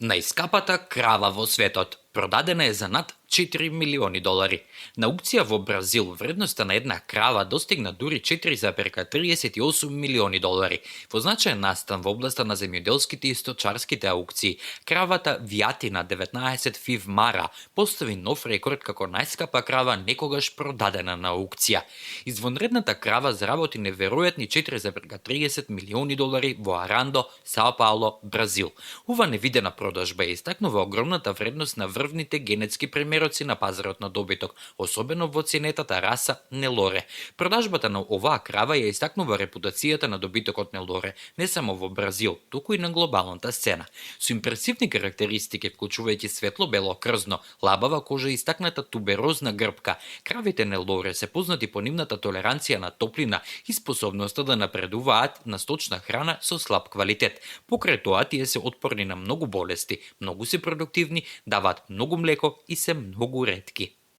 Најскапата крава во светот продадена е за над 4 милиони долари. На аукција во Бразил вредноста на една крава достигна дури 4,38 милиони долари. Во значаен настан во областа на земјоделските и сточарските аукции, кравата Виатина 19 Фив Мара постави нов рекорд како најскапа крава некогаш продадена на аукција. Извонредната крава заработи неверојатни 4,30 милиони долари во Арандо, Сао Пауло, Бразил. Ова невидена продажба ја истакнува огромната вредност на врвните генетски премероци на пазарот на добиток, особено во ценетата раса Нелоре. Продажбата на оваа крава ја истакнува репутацијата на добитокот Нелоре не само во Бразил, туку и на глобалната сцена. Со импресивни карактеристики, вклучувајќи светло-бело крзно, лабава кожа и истакната туберозна грбка, кравите Нелоре се познати по нивната толеранција на топлина и способноста да напредуваат на сточна храна со слаб квалитет. Покрај тоа, тие се отпорни на многу болести, многу се продуктивни, даваат многу млеко и се многу ретки.